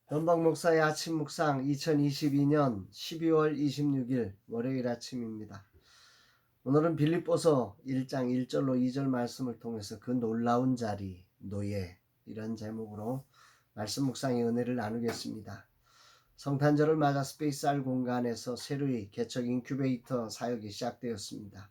현박 목사의 아침 묵상 2022년 12월 26일 월요일 아침입니다. 오늘은 빌립보서 1장 1절로 2절 말씀을 통해서 그 놀라운 자리, 노예 이런 제목으로 말씀 묵상의 은혜를 나누겠습니다. 성탄절을 맞아 스페이스R 공간에서 새로이 개척 인큐베이터 사역이 시작되었습니다.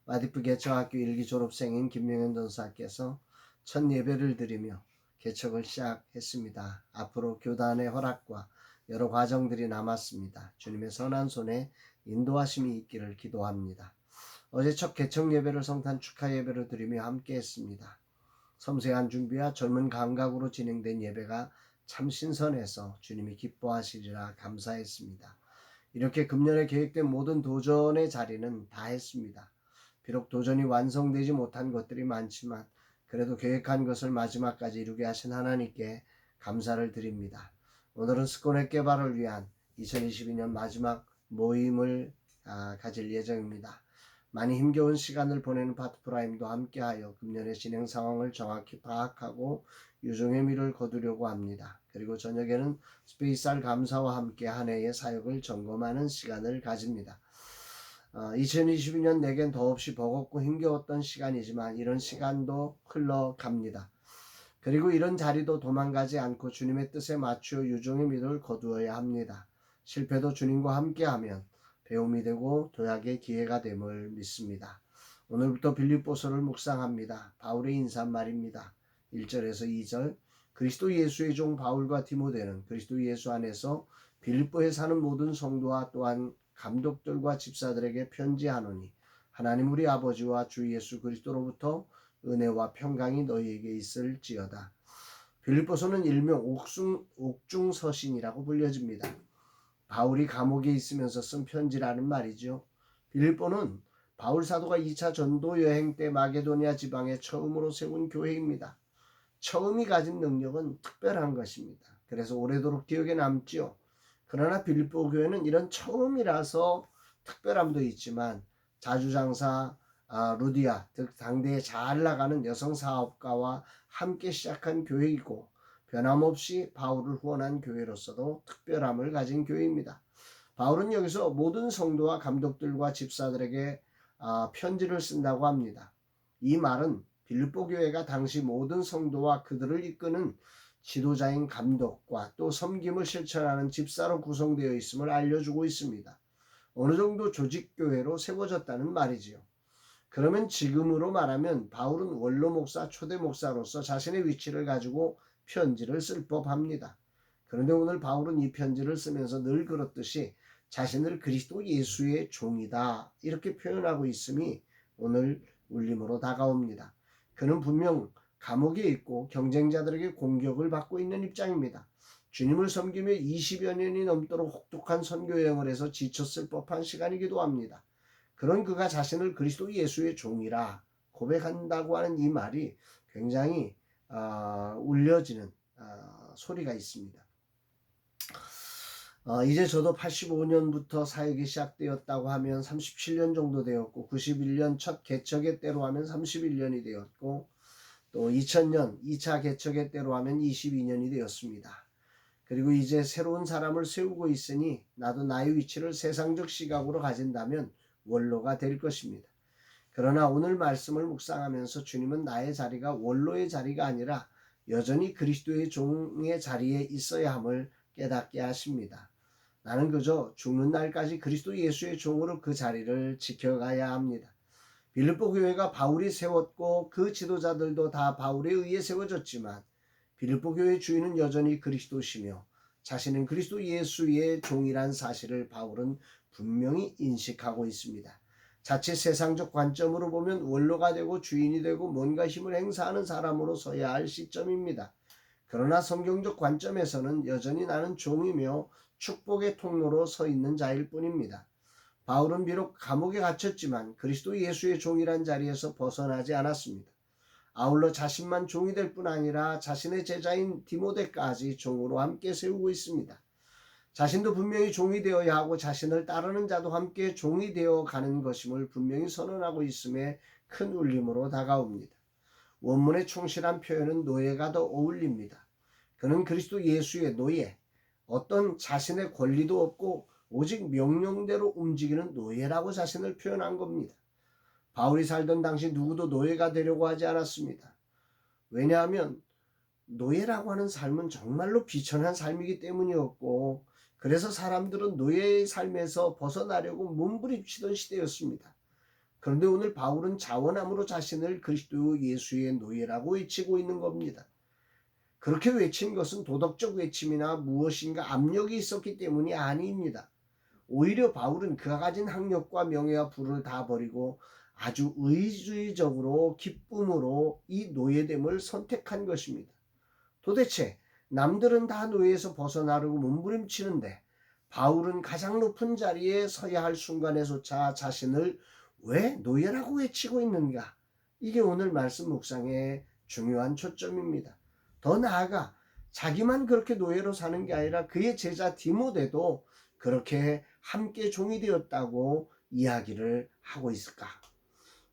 와디프 개척학교 1기 졸업생인 김명현 전사께서 첫 예배를 드리며 개척을 시작했습니다. 앞으로 교단의 허락과 여러 과정들이 남았습니다. 주님의 선한 손에 인도하심이 있기를 기도합니다. 어제 첫 개척 예배를 성탄 축하 예배로 드리며 함께 했습니다. 섬세한 준비와 젊은 감각으로 진행된 예배가 참 신선해서 주님이 기뻐하시리라 감사했습니다. 이렇게 금년에 계획된 모든 도전의 자리는 다 했습니다. 비록 도전이 완성되지 못한 것들이 많지만 그래도 계획한 것을 마지막까지 이루게 하신 하나님께 감사를 드립니다. 오늘은 스코넷 개발을 위한 2022년 마지막 모임을 가질 예정입니다. 많이 힘겨운 시간을 보내는 파트프라임도 함께하여 금년의 진행 상황을 정확히 파악하고 유종의 미를 거두려고 합니다. 그리고 저녁에는 스페이스R 감사와 함께 한 해의 사역을 점검하는 시간을 가집니다. 2022년 내겐 더없이 버겁고 힘겨웠던 시간이지만 이런 시간도 흘러갑니다. 그리고 이런 자리도 도망가지 않고 주님의 뜻에 맞추어 유종의 미를 거두어야 합니다. 실패도 주님과 함께하면 배움이 되고 도약의 기회가 됨을 믿습니다. 오늘부터 빌립보서를 묵상합니다. 바울의 인사말입니다. 1절에서 2절 그리스도 예수의 종 바울과 디모데는 그리스도 예수 안에서 빌립보에 사는 모든 성도와 또한 감독들과 집사들에게 편지하노니 하나님 우리 아버지와 주 예수 그리스도로부터 은혜와 평강이 너희에게 있을지어다. 빌립보서는 일명 옥중서신이라고 불려집니다. 바울이 감옥에 있으면서 쓴 편지라는 말이죠. 빌립보는 바울 사도가 2차 전도 여행 때 마게도니아 지방에 처음으로 세운 교회입니다. 처음이 가진 능력은 특별한 것입니다. 그래서 오래도록 기억에 남죠. 그러나 빌립보 교회는 이런 처음이라서 특별함도 있지만 자주장사 루디아, 즉 당대에 잘 나가는 여성 사업가와 함께 시작한 교회이고 변함없이 바울을 후원한 교회로서도 특별함을 가진 교회입니다. 바울은 여기서 모든 성도와 감독들과 집사들에게 편지를 쓴다고 합니다. 이 말은 빌립보 교회가 당시 모든 성도와 그들을 이끄는 지도자인 감독과 또 섬김을 실천하는 집사로 구성되어 있음을 알려주고 있습니다. 어느 정도 조직교회로 세워졌다는 말이지요. 그러면 지금으로 말하면 바울은 원로 목사, 초대 목사로서 자신의 위치를 가지고 편지를 쓸 법합니다. 그런데 오늘 바울은 이 편지를 쓰면서 늘 그렇듯이 자신을 그리스도 예수의 종이다 이렇게 표현하고 있음이 오늘 울림으로 다가옵니다. 그는 분명 감옥에 있고 경쟁자들에게 공격을 받고 있는 입장입니다. 주님을 섬기며 20여 년이 넘도록 혹독한 선교 여행을 해서 지쳤을 법한 시간이기도 합니다. 그런 그가 자신을 그리스도 예수의 종이라 고백한다고 하는 이 말이 굉장히 울려지는 소리가 있습니다. 이제 저도 85년부터 사역이 시작되었다고 하면 37년 정도 되었고 91년 첫 개척의 때로 하면 31년이 되었고 또 2000년 2차 개척의 때로 하면 22년이 되었습니다. 그리고 이제 새로운 사람을 세우고 있으니 나도 나의 위치를 세상적 시각으로 가진다면 원로가 될 것입니다. 그러나 오늘 말씀을 묵상하면서 주님은 나의 자리가 원로의 자리가 아니라 여전히 그리스도의 종의 자리에 있어야 함을 깨닫게 하십니다. 나는 그저 죽는 날까지 그리스도 예수의 종으로 그 자리를 지켜가야 합니다. 빌립보 교회가 바울이 세웠고 그 지도자들도 다 바울에 의해 세워졌지만 빌립보 교회의 주인은 여전히 그리스도시며 자신은 그리스도 예수의 종이란 사실을 바울은 분명히 인식하고 있습니다. 자칫 세상적 관점으로 보면 원로가 되고 주인이 되고 뭔가 힘을 행사하는 사람으로 서야 할 시점입니다. 그러나 성경적 관점에서는 여전히 나는 종이며 축복의 통로로 서 있는 자일 뿐입니다. 바울은 비록 감옥에 갇혔지만 그리스도 예수의 종이란 자리에서 벗어나지 않았습니다. 아울러 자신만 종이 될 뿐 아니라 자신의 제자인 디모데까지 종으로 함께 세우고 있습니다. 자신도 분명히 종이 되어야 하고 자신을 따르는 자도 함께 종이 되어 가는 것임을 분명히 선언하고 있음에 큰 울림으로 다가옵니다. 원문의 충실한 표현은 노예가 더 어울립니다. 그는 그리스도 예수의 노예, 어떤 자신의 권리도 없고 오직 명령대로 움직이는 노예라고 자신을 표현한 겁니다. 바울이 살던 당시 누구도 노예가 되려고 하지 않았습니다. 왜냐하면 노예라고 하는 삶은 정말로 비천한 삶이기 때문이었고, 그래서 사람들은 노예의 삶에서 벗어나려고 몸부림치던 시대였습니다. 그런데 오늘 바울은 자원함으로 자신을 그리스도 예수의 노예라고 외치고 있는 겁니다. 그렇게 외친 것은 도덕적 외침이나 무엇인가 압력이 있었기 때문이 아닙니다. 오히려 바울은 그가 가진 학력과 명예와 부를 다 버리고 아주 의지적으로 기쁨으로 이 노예됨을 선택한 것입니다. 도대체 남들은 다 노예에서 벗어나려고 몸부림치는데 바울은 가장 높은 자리에 서야 할 순간에조차 자신을 왜 노예라고 외치고 있는가? 이게 오늘 말씀 묵상의 중요한 초점입니다. 더 나아가 자기만 그렇게 노예로 사는 게 아니라 그의 제자 디모데도 그렇게 함께 종이 되었다고 이야기를 하고 있을까?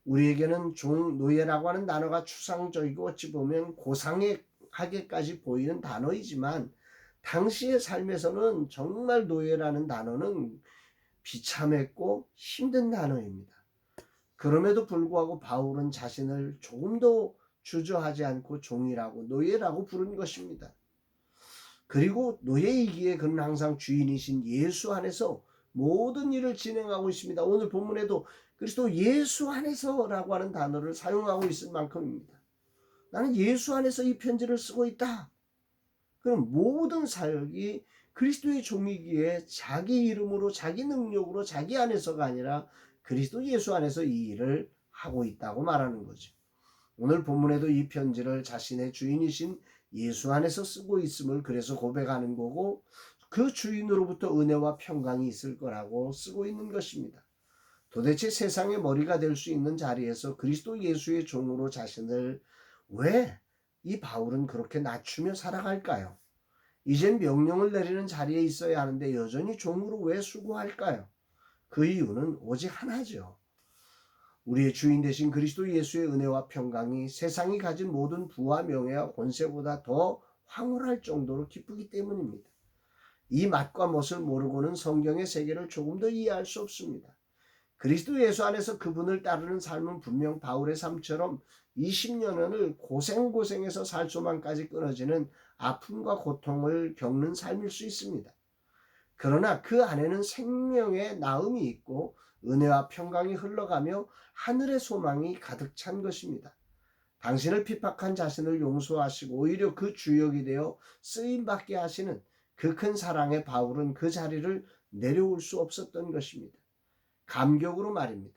우리에게는 종, 노예라고 하는 단어가 추상적이고 어찌 보면 고상하게까지 보이는 단어이지만 당시의 삶에서는 정말 노예라는 단어는 비참했고 힘든 단어입니다. 그럼에도 불구하고 바울은 자신을 조금도 주저하지 않고 종이라고 노예라고 부른 것입니다. 그리고 노예이기에 그는 항상 주인이신 예수 안에서 모든 일을 진행하고 있습니다. 오늘 본문에도 그리스도 예수 안에서라고 하는 단어를 사용하고 있을 만큼입니다. 나는 예수 안에서 이 편지를 쓰고 있다. 그럼 모든 사역이 그리스도의 종이기에 자기 이름으로 자기 능력으로 자기 안에서가 아니라 그리스도 예수 안에서 이 일을 하고 있다고 말하는 거죠. 오늘 본문에도 이 편지를 자신의 주인이신 예수 안에서 쓰고 있음을 그래서 고백하는 거고, 그 주인으로부터 은혜와 평강이 있을 거라고 쓰고 있는 것입니다. 도대체 세상의 머리가 될 수 있는 자리에서 그리스도 예수의 종으로 자신을 왜 이 바울은 그렇게 낮추며 살아갈까요? 이젠 명령을 내리는 자리에 있어야 하는데 여전히 종으로 왜 수고할까요? 그 이유는 오직 하나죠. 우리의 주인 되신 그리스도 예수의 은혜와 평강이 세상이 가진 모든 부와 명예와 권세보다 더 황홀할 정도로 기쁘기 때문입니다. 이 맛과 멋을 모르고는 성경의 세계를 조금 더 이해할 수 없습니다. 그리스도 예수 안에서 그분을 따르는 삶은 분명 바울의 삶처럼 20년을 고생해서 살 수만까지 끊어지는 아픔과 고통을 겪는 삶일 수 있습니다. 그러나 그 안에는 생명의 나음이 있고 은혜와 평강이 흘러가며 하늘의 소망이 가득 찬 것입니다. 당신을 핍박한 자신을 용서하시고 오히려 그 주역이 되어 쓰임받게 하시는 그 큰 사랑의 바울은 그 자리를 내려올 수 없었던 것입니다. 감격으로 말입니다.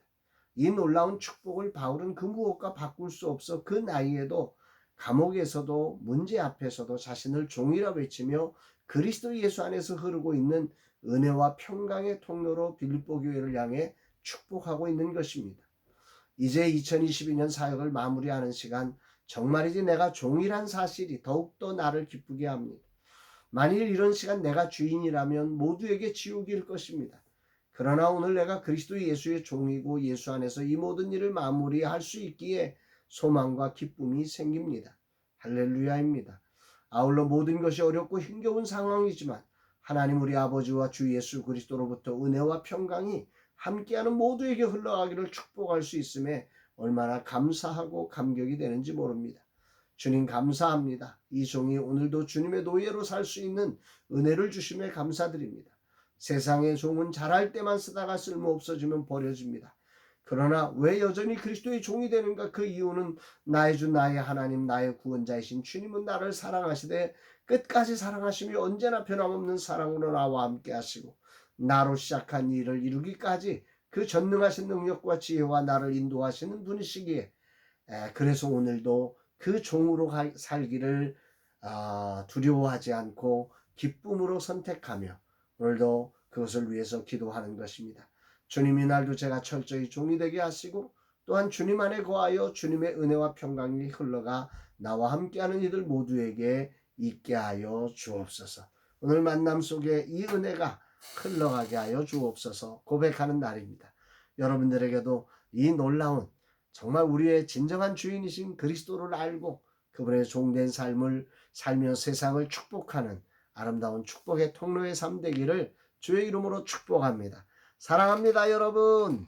이 놀라운 축복을 바울은 그 무엇과 바꿀 수 없어 그 나이에도 감옥에서도 문제 앞에서도 자신을 종이라 외치며 그리스도 예수 안에서 흐르고 있는 은혜와 평강의 통로로 빌립보 교회를 향해 축복하고 있는 것입니다. 이제 2022년 사역을 마무리하는 시간, 정말이지 내가 종이란 사실이 더욱더 나를 기쁘게 합니다. 만일 이런 시간 내가 주인이라면 모두에게 지옥일 것입니다. 그러나 오늘 내가 그리스도 예수의 종이고 예수 안에서 이 모든 일을 마무리할 수 있기에 소망과 기쁨이 생깁니다. 할렐루야입니다. 아울러 모든 것이 어렵고 힘겨운 상황이지만 하나님 우리 아버지와 주 예수 그리스도로부터 은혜와 평강이 함께하는 모두에게 흘러가기를 축복할 수 있음에 얼마나 감사하고 감격이 되는지 모릅니다. 주님 감사합니다. 이 종이 오늘도 주님의 노예로 살 수 있는 은혜를 주심에 감사드립니다. 세상의 종은 잘할 때만 쓰다가 쓸모 없어지면 버려집니다. 그러나 왜 여전히 그리스도의 종이 되는가? 그 이유는 나의 주 나의 하나님 나의 구원자이신 주님은 나를 사랑하시되 끝까지 사랑하시며 언제나 변함없는 사랑으로 나와 함께 하시고 나로 시작한 일을 이루기까지 그 전능하신 능력과 지혜와 나를 인도하시는 분이시기에 그래서 오늘도 그 종으로 살기를 두려워하지 않고 기쁨으로 선택하며 오늘도 그것을 위해서 기도하는 것입니다. 주님, 이날도 제가 철저히 종이 되게 하시고 또한 주님 안에 거하여 주님의 은혜와 평강이 흘러가 나와 함께하는 이들 모두에게 있게 하여 주옵소서. 오늘 만남 속에 이 은혜가 흘러가게 하여 주옵소서 고백하는 날입니다. 여러분들에게도 이 놀라운 정말 우리의 진정한 주인이신 그리스도를 알고 그분의 종된 삶을 살며 세상을 축복하는 아름다운 축복의 통로의 삶 되기를 주의 이름으로 축복합니다. 사랑합니다, 여러분.